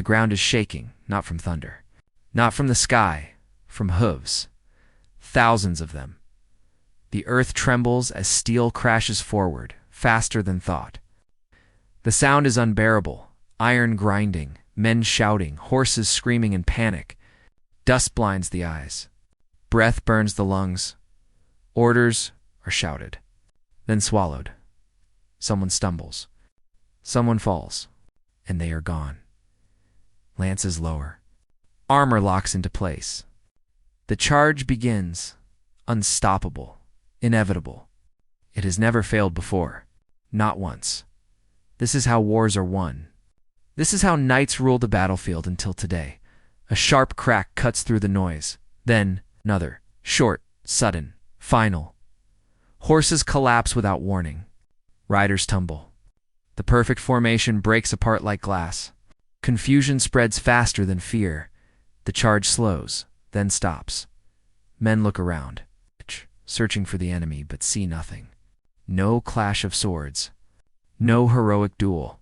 The ground is shaking, not from thunder, not from the sky, from hooves. Thousands of them. The earth trembles as steel crashes forward, faster than thought. The sound is unbearable, iron grinding, men shouting, horses screaming in panic. Dust blinds the eyes. Breath burns the lungs. Orders are shouted, then swallowed. Someone stumbles. Someone falls, and they are gone. Lances lower. Armor locks into place. The charge begins, unstoppable, inevitable. It has never failed before, not once. This is how wars are won. This is how knights rule the battlefield until today. A sharp crack cuts through the noise. Then another, short, sudden, final. Horses collapse without warning. Riders tumble. The perfect formation breaks apart like glass. Confusion spreads faster than fear. The charge slows, then stops. Men look around, searching for the enemy, but see nothing. No clash of swords. No heroic duel.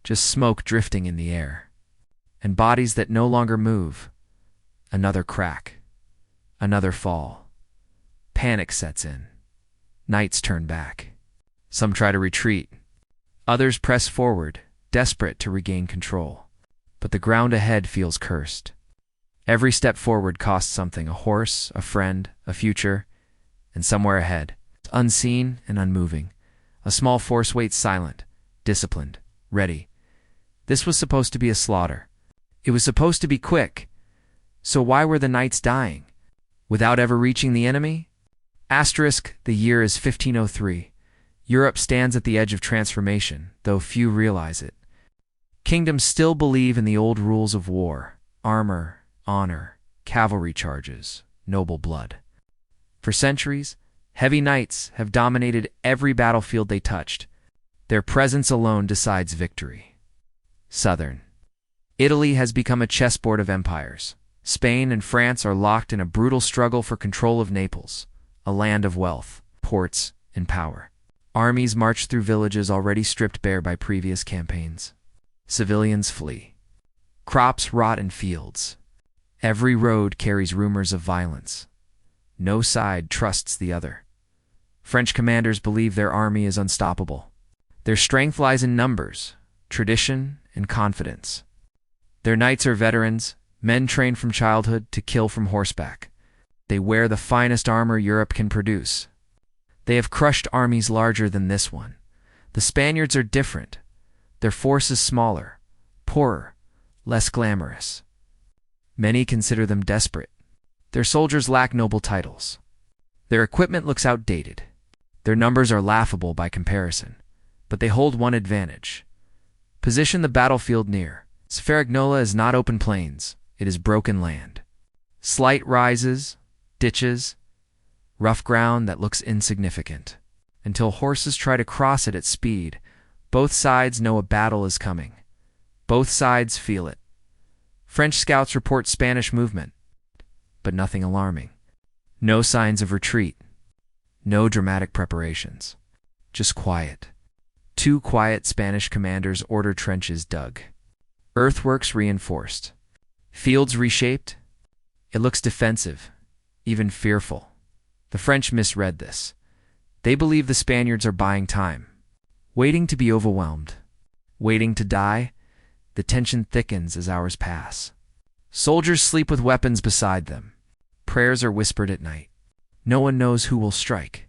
Just smoke drifting in the air. And bodies that no longer move. Another crack. Another fall. Panic sets in. Knights turn back. Some try to retreat. Others press forward, desperate to regain control. But the ground ahead feels cursed. Every step forward costs something: a horse, a friend, a future. And somewhere ahead, unseen and unmoving, a small force waits silent, disciplined, ready. This was supposed to be a slaughter. It was supposed to be quick. So why were the knights dying? Without ever reaching the enemy? The year is 1503. Europe stands at the edge of transformation, though few realize it. Kingdoms still believe in the old rules of war: armor, honor, cavalry charges, noble blood. For centuries, heavy knights have dominated every battlefield they touched. Their presence alone decides victory. Southern Italy has become a chessboard of empires. Spain and France are locked in a brutal struggle for control of Naples, a land of wealth, ports, and power. Armies march through villages already stripped bare by previous campaigns. Civilians flee. Crops rot in fields. Every road carries rumors of violence. No side trusts the other. French commanders believe their army is unstoppable. Their strength lies in numbers, tradition, and confidence. Their knights are veterans, men trained from childhood to kill from horseback. They wear the finest armor Europe can produce. They have crushed armies larger than this one. The Spaniards are different. Their force is smaller, poorer, less glamorous. Many consider them desperate. Their soldiers lack noble titles. Their equipment looks outdated. Their numbers are laughable by comparison, but they hold one advantage. Position the battlefield near. Cerignola is not open plains, it is broken land. Slight rises, ditches, rough ground that looks insignificant. Until horses try to cross it at speed, both sides know a battle is coming. Both sides feel it. French scouts report Spanish movement, but nothing alarming. No signs of retreat. No dramatic preparations. Just quiet. Two quiet Spanish commanders order trenches dug. Earthworks reinforced. Fields reshaped. It looks defensive, even fearful. The French misread this. They believe the Spaniards are buying time, waiting to be overwhelmed, waiting to die. The tension thickens as hours pass. Soldiers sleep with weapons beside them. Prayers are whispered at night. No one knows who will strike.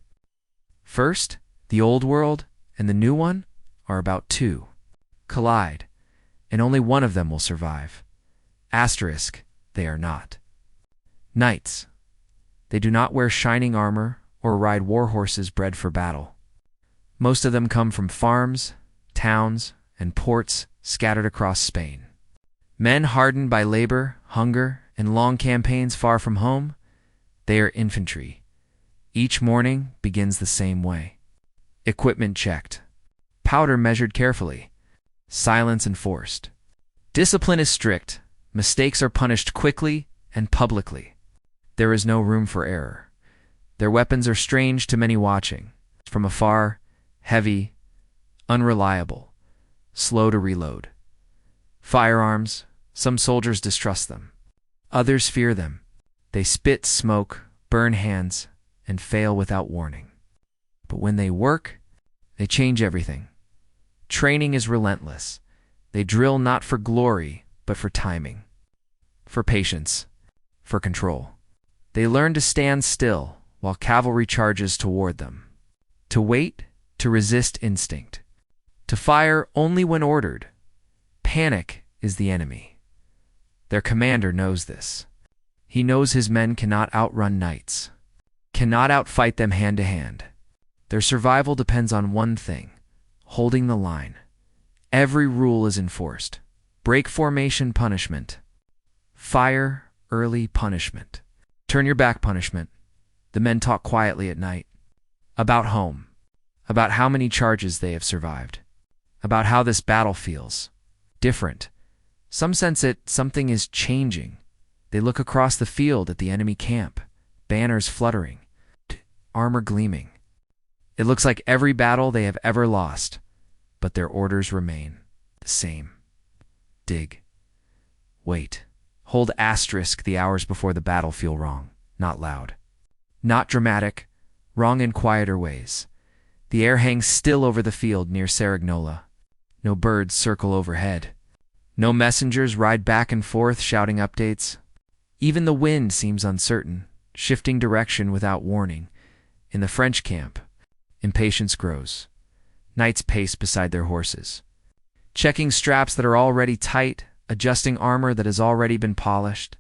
First, the old world and the new one are about to collide, and only one of them will survive. They are not. Knights. They do not wear shining armor or ride war horses bred for battle. Most of them come from farms, towns, and ports scattered across Spain. Men hardened by labor, hunger, and long campaigns far from home, they are infantry. Each morning begins the same way. Equipment checked. Powder measured carefully. Silence enforced. Discipline is strict. Mistakes are punished quickly and publicly. There is no room for error. Their weapons are strange to many watching. From afar, heavy, unreliable, slow to reload. Firearms, Some soldiers distrust them. Others fear them. They spit smoke, burn hands, and fail without warning. But when they work, they change everything. Training is relentless. They drill not for glory, but for timing, for patience, for control. They learn to stand still while cavalry charges toward them, to wait, to resist instinct, to fire only when ordered. Panic is the enemy. Their commander knows this. He knows his men cannot outrun knights, cannot outfight them hand to hand. Their survival depends on one thing: holding the line. Every rule is enforced. Break formation, punishment. Fire early, punishment. Turn your back, punishment. The men talk quietly at night. About home. About how many charges they have survived. About how this battle feels. Different. Some sense something is changing. They look across the field at the enemy camp. Banners fluttering. Armor gleaming. It looks like every battle they have ever lost. But their orders remain the same. Dig. Wait. Hold asterisk the hours before the battle feel wrong, not loud. Not dramatic, wrong in quieter ways. The air hangs still over the field near Cerignola. No birds circle overhead. No messengers ride back and forth shouting updates. Even the wind seems uncertain, shifting direction without warning. In the French camp, impatience grows. Knights pace beside their horses, checking straps that are already tight, adjusting armor that has already been polished.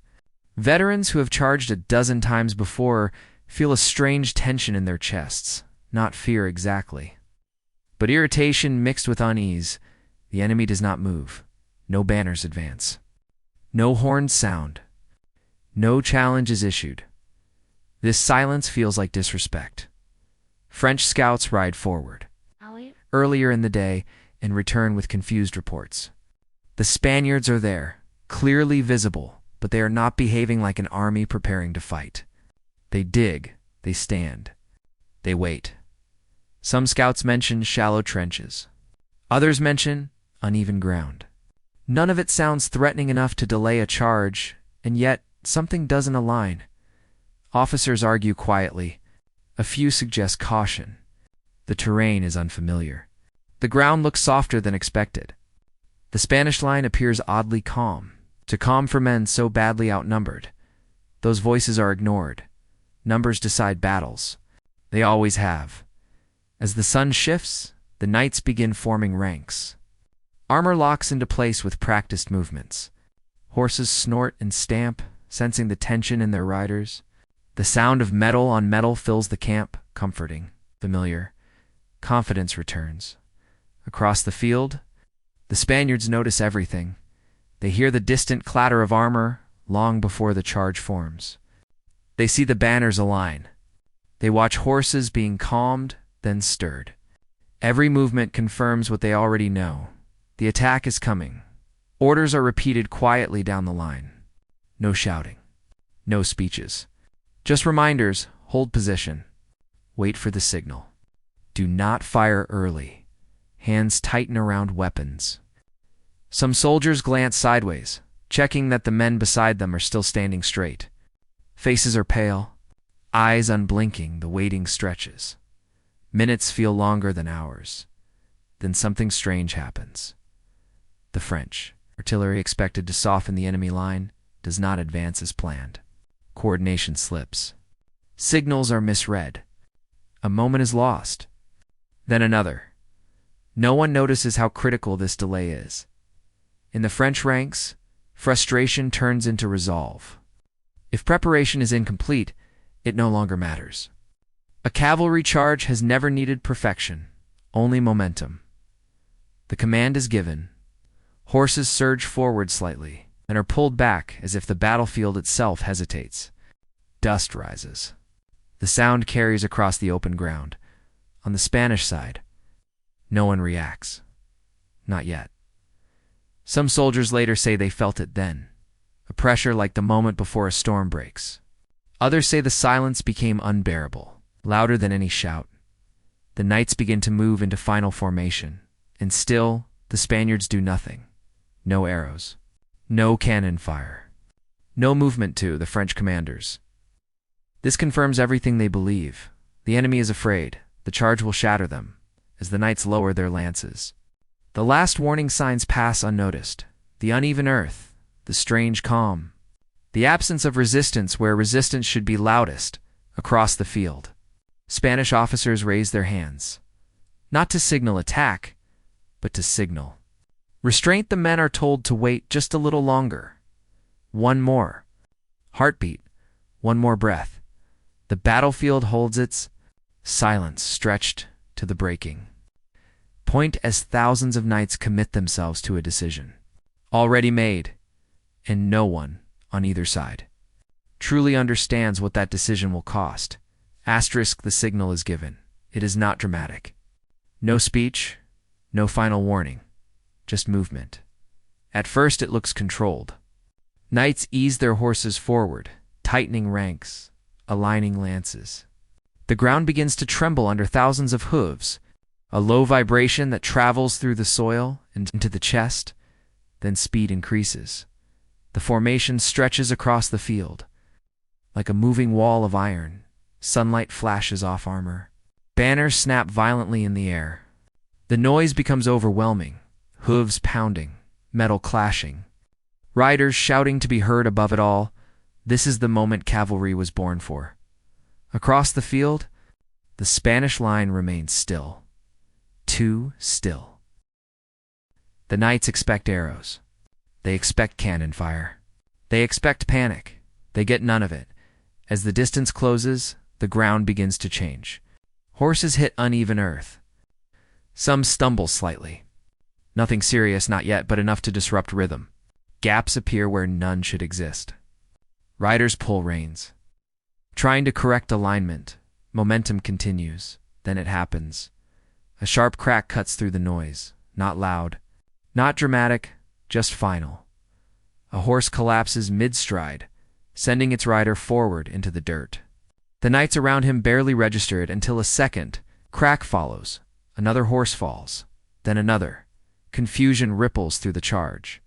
Veterans who have charged a dozen times before feel a strange tension in their chests, not fear exactly, but irritation mixed with unease. The enemy does not move. No banners advance. No horns sound. No challenge is issued. This silence feels like disrespect. French scouts ride forward earlier in the day and return with confused reports. The Spaniards are there, clearly visible, but they are not behaving like an army preparing to fight. They dig, they stand, they wait. Some scouts mention shallow trenches. Others mention uneven ground. None of it sounds threatening enough to delay a charge, and yet something doesn't align. Officers argue quietly. A few suggest caution. The terrain is unfamiliar. The ground looks softer than expected. The Spanish line appears oddly calm, too calm for men so badly outnumbered. Those voices are ignored. Numbers decide battles. They always have. As the sun shifts, the knights begin forming ranks. Armor locks into place with practiced movements. Horses snort and stamp, sensing the tension in their riders. The sound of metal on metal fills the camp, comforting, familiar. Confidence returns. Across the field, the Spaniards notice everything. They hear the distant clatter of armor long before the charge forms. They see the banners align. They watch horses being calmed, then stirred. Every movement confirms what they already know. The attack is coming. Orders are repeated quietly down the line. No shouting. No speeches. Just reminders: hold position. Wait for the signal. Do not fire early. Hands tighten around weapons. Some soldiers glance sideways, checking that the men beside them are still standing straight. Faces are pale, eyes unblinking. The waiting stretches. Minutes feel longer than hours. Then something strange happens. The French artillery, expected to soften the enemy line, does not advance as planned. Coordination slips. Signals are misread. A moment is lost. Then another. No one notices how critical this delay is. In the French ranks, frustration turns into resolve. If preparation is incomplete, it no longer matters. A cavalry charge has never needed perfection, only momentum. The command is given. Horses surge forward slightly and are pulled back as if the battlefield itself hesitates. Dust rises. The sound carries across the open ground. On the Spanish side, no one reacts. Not yet. Some soldiers later say they felt it then, a pressure like the moment before a storm breaks. Others say the silence became unbearable, louder than any shout. The knights begin to move into final formation, and still the Spaniards do nothing. No arrows. No cannon fire. No movement to the French commanders. This confirms everything they believe. The enemy is afraid. The charge will shatter them, as the knights lower their lances. The last warning signs pass unnoticed. The uneven earth, the strange calm, the absence of resistance where resistance should be loudest, across the field. Spanish officers raise their hands, not to signal attack, but to signal restraint. The men are told to wait just a little longer. One more heartbeat, one more breath. The battlefield holds its silence stretched to the breaking point as thousands of knights commit themselves to a decision already made, and no one on either side truly understands what that decision will cost. Asterisk, the signal is given. It is not dramatic. No speech, no final warning, just movement. At first it looks controlled. Knights ease their horses forward, tightening ranks, aligning lances. The ground begins to tremble under thousands of hooves, a low vibration that travels through the soil and into the chest, then speed increases. The formation stretches across the field, like a moving wall of iron. Sunlight flashes off armor. Banners snap violently in the air. The noise becomes overwhelming, hooves pounding, metal clashing. Riders shouting to be heard above it all. This is the moment cavalry was born for. Across the field, the Spanish line remains still. Too still. The knights expect arrows. They expect cannon fire. They expect panic. They get none of it. As the distance closes, the ground begins to change. Horses hit uneven earth. Some stumble slightly. Nothing serious, not yet, but enough to disrupt rhythm. Gaps appear where none should exist. Riders pull reins, trying to correct alignment. Momentum continues. Then it happens. A sharp crack cuts through the noise. Not loud, not dramatic, just final. A horse collapses mid-stride, sending its rider forward into the dirt. The knights around him barely register it until a second crack follows. Another horse falls, then another. Confusion ripples through the charge.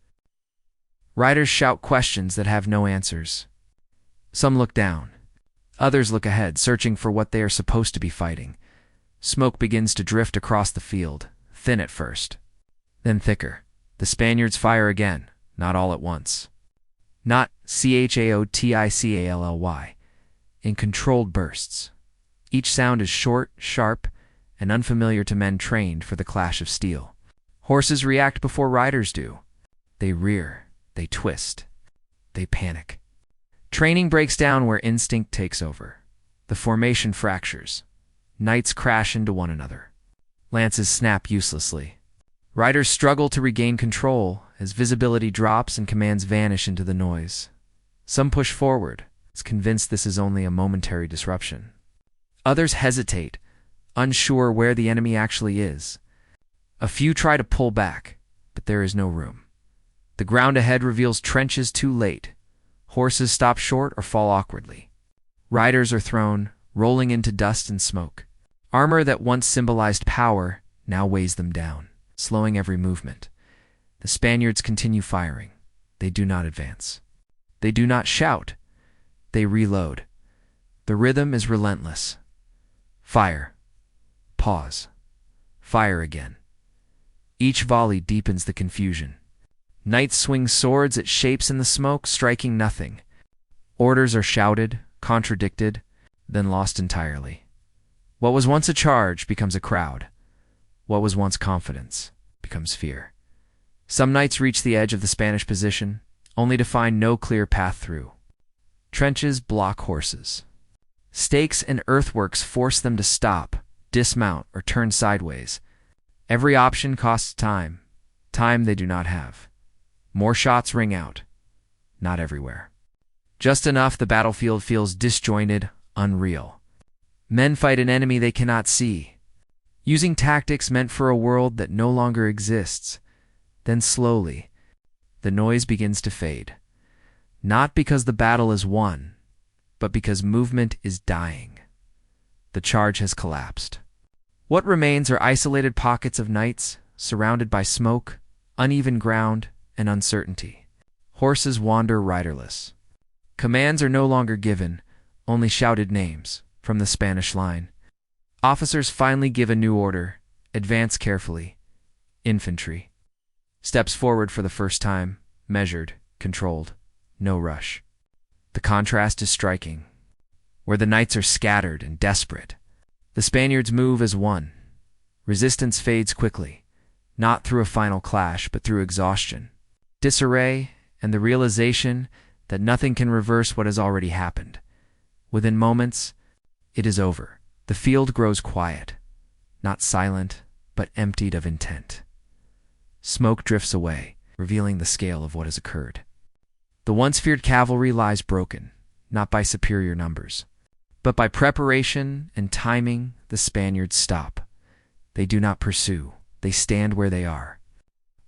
Riders shout questions that have no answers. Some look down. Others look ahead, searching for what they are supposed to be fighting. Smoke begins to drift across the field, thin at first, then thicker. The Spaniards fire again, not all at once. Not chaotically, in controlled bursts. Each sound is short, sharp, and unfamiliar to men trained for the clash of steel. Horses react before riders do. They rear, they twist, they panic. Training breaks down where instinct takes over. The formation fractures. Knights crash into one another. Lances snap uselessly. Riders struggle to regain control as visibility drops and commands vanish into the noise. Some push forward, convinced this is only a momentary disruption. Others hesitate, unsure where the enemy actually is. A few try to pull back, but there is no room. The ground ahead reveals trenches too late. Horses stop short or fall awkwardly. Riders are thrown, rolling into dust and smoke. Armor that once symbolized power now weighs them down, slowing every movement. The Spaniards continue firing. They do not advance. They do not shout. They reload. The rhythm is relentless. Fire. Pause. Fire again. Each volley deepens the confusion. Knights swing swords at shapes in the smoke, striking nothing. Orders are shouted, contradicted, then lost entirely. What was once a charge becomes a crowd. What was once confidence becomes fear. Some knights reach the edge of the Spanish position, only to find no clear path through. Trenches block horses. Stakes and earthworks force them to stop, dismount, or turn sideways. Every option costs time, time they do not have. More shots ring out. Not everywhere. Just enough the battlefield feels disjointed, unreal. Men fight an enemy they cannot see, using tactics meant for a world that no longer exists. Then slowly, the noise begins to fade. Not because the battle is won, but because movement is dying. The charge has collapsed. What remains are isolated pockets of knights, surrounded by smoke, uneven ground, and uncertainty. Horses wander riderless. Commands are no longer given, only shouted names from the Spanish line. Officers finally give a new order: advance carefully. Infantry steps forward for the first time, measured, controlled, no rush. The contrast is striking. Where the knights are scattered and desperate, the Spaniards move as one. Resistance fades quickly, not through a final clash, but through exhaustion, disarray, and the realization that nothing can reverse what has already happened. Within moments, it is over. The field grows quiet, not silent, but emptied of intent. Smoke drifts away, revealing the scale of what has occurred. The once feared cavalry lies broken, not by superior numbers, but by preparation and timing. The Spaniards stop. They do not pursue. They stand where they are,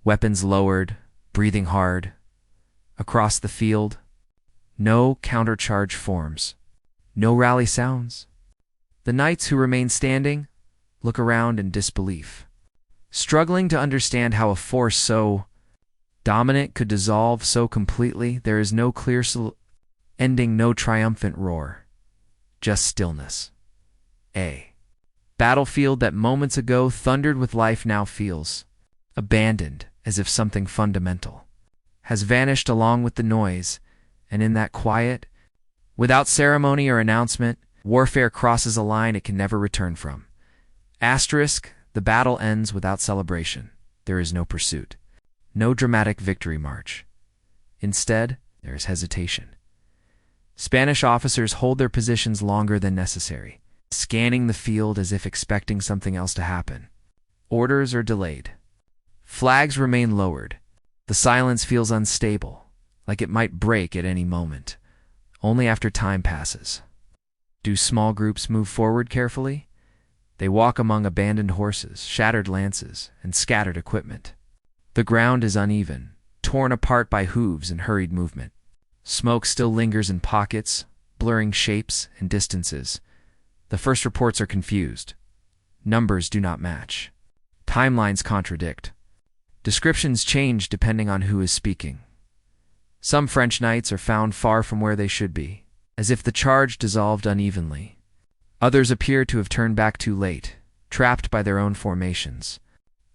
weapons lowered, breathing hard. Across the field, no countercharge forms, no rally sounds. The knights who remain standing look around in disbelief, struggling to understand how a force so dominant could dissolve so completely. There is no clear ending, no triumphant roar, just stillness. A battlefield that moments ago thundered with life now feels abandoned, as if something fundamental has vanished along with the noise. And in that quiet, without ceremony or announcement, warfare crosses a line it can never return from. Asterisk, the battle ends without celebration. There is no pursuit, no dramatic victory march. Instead, there is hesitation. Spanish officers hold their positions longer than necessary, scanning the field as if expecting something else to happen. Orders are delayed. Flags remain lowered. The silence feels unstable, like it might break at any moment. Only after time passes. Do small groups move forward carefully? They walk among abandoned horses, shattered lances, and scattered equipment. The ground is uneven, torn apart by hooves and hurried movement. Smoke still lingers in pockets, blurring shapes and distances. The first reports are confused. Numbers do not match. Timelines contradict. Descriptions change depending on who is speaking. Some French knights are found far from where they should be, as if the charge dissolved unevenly. Others appear to have turned back too late, trapped by their own formations.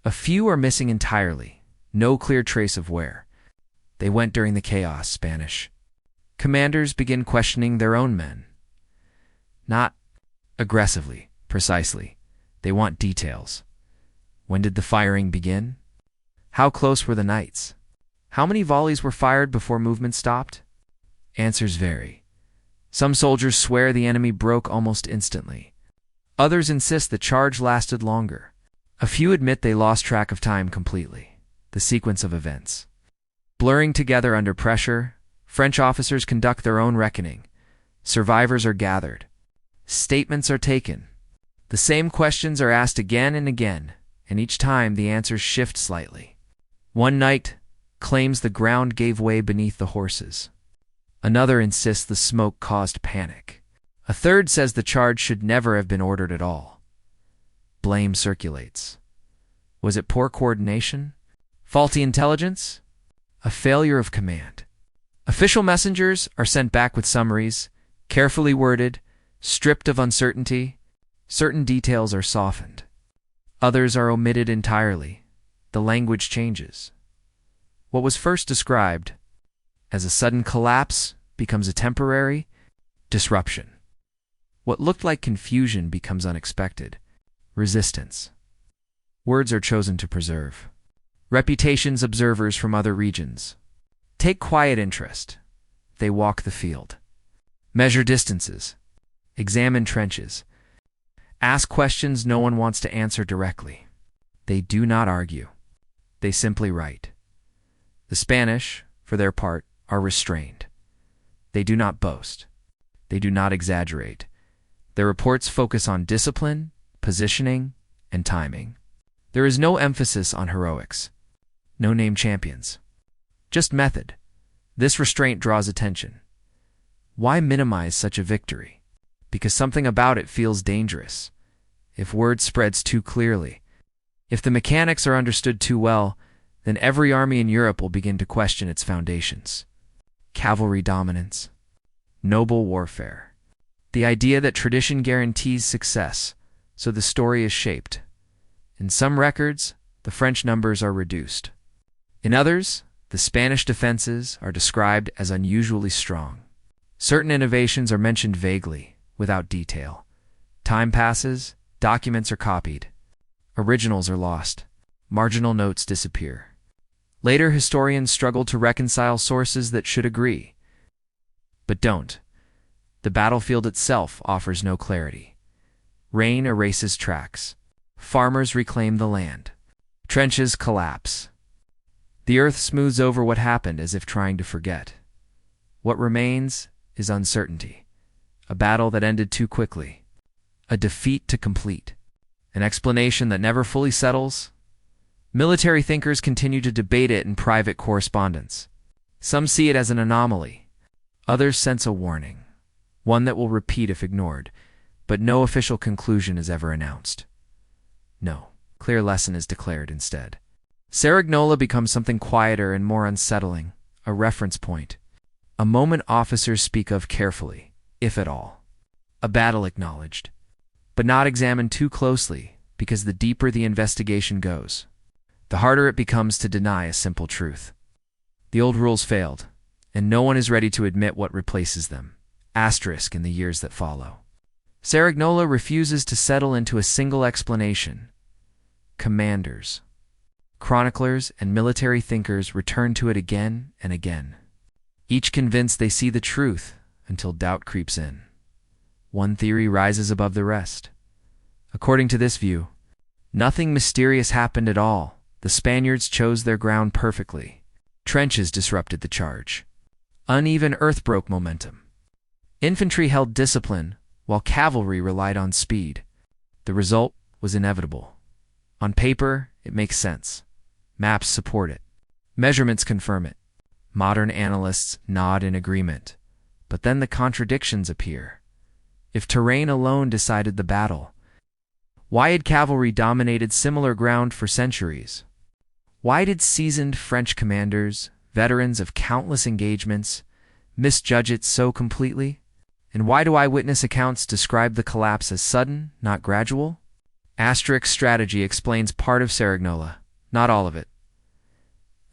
A few are missing entirely, no clear trace of where. They went during the chaos. Spanish commanders begin questioning their own men. Not aggressively, precisely. They want details. When did the firing begin? How close were the knights? How many volleys were fired before movement stopped? Answers vary. Some soldiers swear the enemy broke almost instantly. Others insist the charge lasted longer. A few admit they lost track of time completely. The sequence of events blurring together under pressure, French officers conduct their own reckoning. Survivors are gathered. Statements are taken. The same questions are asked again and again, and each time the answers shift slightly. One knight claims the ground gave way beneath the horses. Another insists the smoke caused panic. A third says the charge should never have been ordered at all. Blame circulates. Was it poor coordination? Faulty intelligence? A failure of command? Official messengers are sent back with summaries, carefully worded, stripped of uncertainty. Certain details are softened. Others are omitted entirely. The language changes. What was first described as a sudden collapse becomes a temporary disruption. What looked like confusion becomes unexpected resistance. Words are chosen to preserve. Reputations observers from other regions take quiet interest. They walk the field, measure distances, examine trenches, ask questions no one wants to answer directly. They do not argue. They simply write. The Spanish, for their part, are restrained. They do not boast. They do not exaggerate. Their reports focus on discipline, positioning, and timing. There is no emphasis on heroics. No named champions. Just method. This restraint draws attention. Why minimize such a victory? Because something about it feels dangerous. If word spreads too clearly, if the mechanics are understood too well, then every army in Europe will begin to question its foundations. Cavalry dominance. Noble warfare. The idea that tradition guarantees success, so the story is shaped. In some records, the French numbers are reduced. In others, the Spanish defenses are described as unusually strong. Certain innovations are mentioned vaguely, without detail. Time passes, documents are copied. Originals are lost. Marginal notes disappear. Later historians struggle to reconcile sources that should agree, but don't. The battlefield itself offers no clarity. Rain erases tracks. Farmers reclaim the land. Trenches collapse. The earth smooths over what happened as if trying to forget. What remains is uncertainty. A battle that ended too quickly. A defeat to complete. An explanation that never fully settles. Military thinkers continue to debate it in private correspondence. Some see it as an anomaly. Others sense a warning, one that will repeat if ignored, but no official conclusion is ever announced. No clear lesson is declared instead. Cerignola becomes something quieter and more unsettling, a reference point. A moment officers speak of carefully, if at all. A battle acknowledged, but not examined too closely, because the deeper the investigation goes, the harder it becomes to deny a simple truth. The old rules failed, and no one is ready to admit what replaces them. Asterisk in the years that follow. Cerignola refuses to settle into a single explanation. Commanders, chroniclers, and military thinkers return to it again and again, each convinced they see the truth until doubt creeps in. One theory rises above the rest. According to this view, nothing mysterious happened at all. The Spaniards chose their ground perfectly. Trenches disrupted the charge. Uneven earth broke momentum. Infantry held discipline, while cavalry relied on speed. The result was inevitable. On paper, it makes sense. Maps support it. Measurements confirm it. Modern analysts nod in agreement. But then the contradictions appear. If terrain alone decided the battle, why had cavalry dominated similar ground for centuries? Why did seasoned French commanders, veterans of countless engagements, misjudge it so completely? And why do eyewitness accounts describe the collapse as sudden, not gradual? Asterisk strategy explains part of Cerignola, not all of it.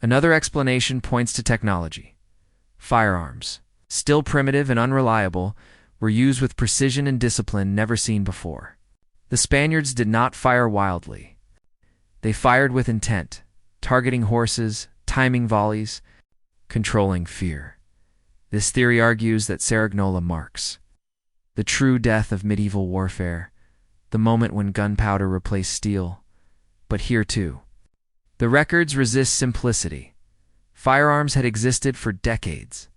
Another explanation points to technology. Firearms, still primitive and unreliable, were used with precision and discipline never seen before. The Spaniards did not fire wildly. They fired with intent, targeting horses, timing volleys, controlling fear. This theory argues that Cerignola marks the true death of medieval warfare, the moment when gunpowder replaced steel. But here too, the records resist simplicity. Firearms had existed for decades.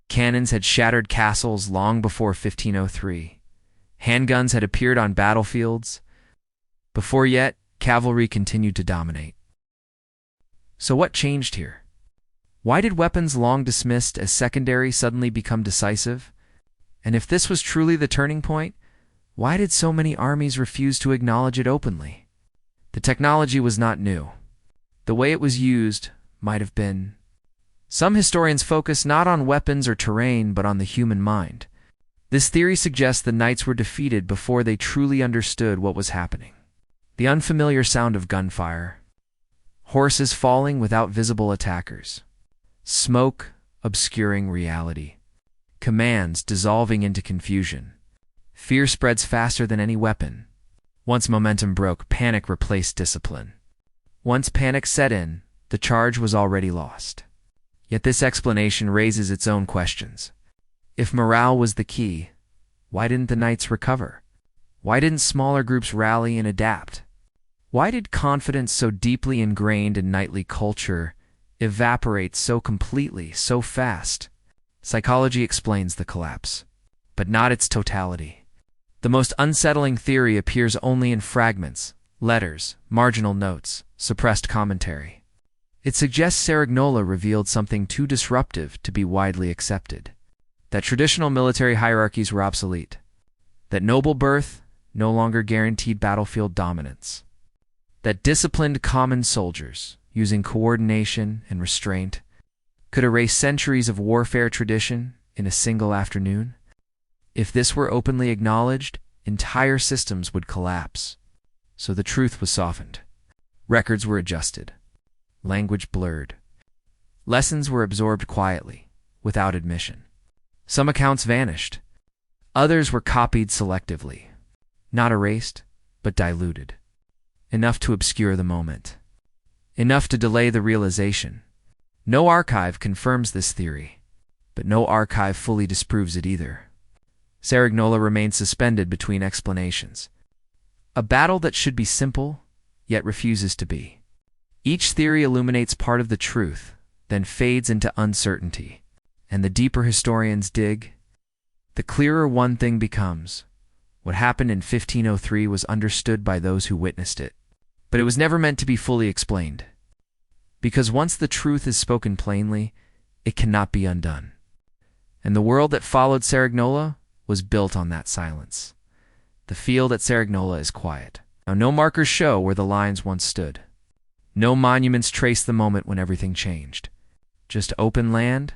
Cannons had shattered castles long before 1503. Handguns had appeared on battlefields. Before yet, cavalry continued to dominate. So what changed here? Why did weapons long dismissed as secondary suddenly become decisive? And if this was truly the turning point, why did so many armies refuse to acknowledge it openly? The technology was not new. The way it was used might have been. Some historians focus not on weapons or terrain, but on the human mind. This theory suggests the knights were defeated before they truly understood what was happening. The unfamiliar sound of gunfire, horses falling without visible attackers, smoke obscuring reality, commands dissolving into confusion. Fear spreads faster than any weapon. Once momentum broke, panic replaced discipline. Once panic set in, the charge was already lost. Yet this explanation raises its own questions. If morale was the key, why didn't the knights recover? Why didn't smaller groups rally and adapt? Why did confidence so deeply ingrained in knightly culture evaporate so completely, so fast? Psychology explains the collapse, but not its totality. The most unsettling theory appears only in fragments, letters, marginal notes, suppressed commentary. It suggests Cerignola revealed something too disruptive to be widely accepted. That traditional military hierarchies were obsolete. That noble birth no longer guaranteed battlefield dominance. That disciplined common soldiers, using coordination and restraint, could erase centuries of warfare tradition in a single afternoon. If this were openly acknowledged, entire systems would collapse. So the truth was softened. Records were adjusted. Language blurred. Lessons were absorbed quietly, without admission. Some accounts vanished. Others were copied selectively. Not erased, but diluted. Enough to obscure the moment. Enough to delay the realization. No archive confirms this theory, but no archive fully disproves it either. Cerignola remains suspended between explanations. A battle that should be simple, yet refuses to be. Each theory illuminates part of the truth, then fades into uncertainty. And the deeper historians dig, the clearer one thing becomes. What happened in 1503 was understood by those who witnessed it, but it was never meant to be fully explained. Because once the truth is spoken plainly, it cannot be undone. And the world that followed Cerignola was built on that silence. The field at Cerignola is quiet. Now, no markers show where the lines once stood. No monuments trace the moment when everything changed. Just open land,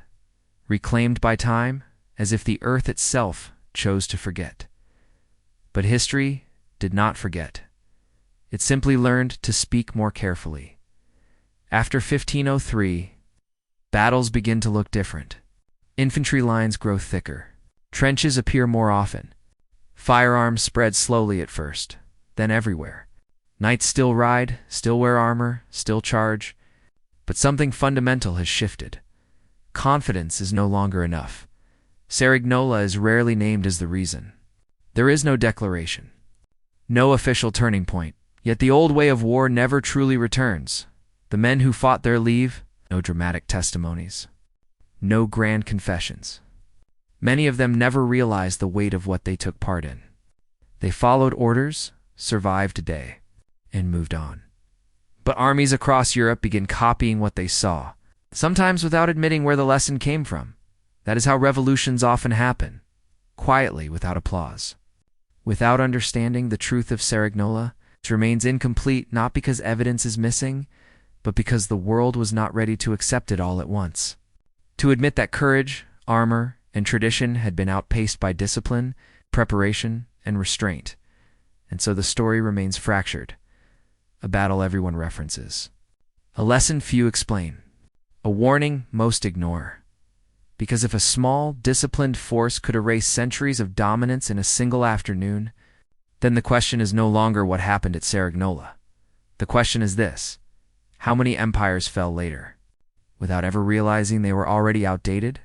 reclaimed by time, as if the earth itself chose to forget. But history did not forget. It simply learned to speak more carefully. After 1503, battles begin to look different. Infantry lines grow thicker. Trenches appear more often. Firearms spread slowly at first, then everywhere. Knights still ride, still wear armor, still charge. But something fundamental has shifted. Confidence is no longer enough. Cerignola is rarely named as the reason. There is no declaration. No official turning point. Yet the old way of war never truly returns. The men who fought their leave, no dramatic testimonies. No grand confessions. Many of them never realized the weight of what they took part in. They followed orders, survived a day, and moved on. But armies across Europe began copying what they saw, sometimes without admitting where the lesson came from. That is how revolutions often happen, quietly, without applause. Without understanding the truth of Cerignola, it remains incomplete not because evidence is missing, but because the world was not ready to accept it all at once. To admit that courage, armor, and tradition had been outpaced by discipline, preparation, and restraint. And so the story remains fractured, a battle everyone references. A lesson few explain, a warning most ignore. Because if a small, disciplined force could erase centuries of dominance in a single afternoon, then the question is no longer what happened at Cerignola. The question is this: how many empires fell later, without ever realizing they were already outdated?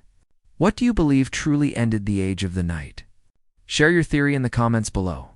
What do you believe truly ended the age of the knight? Share your theory in the comments below.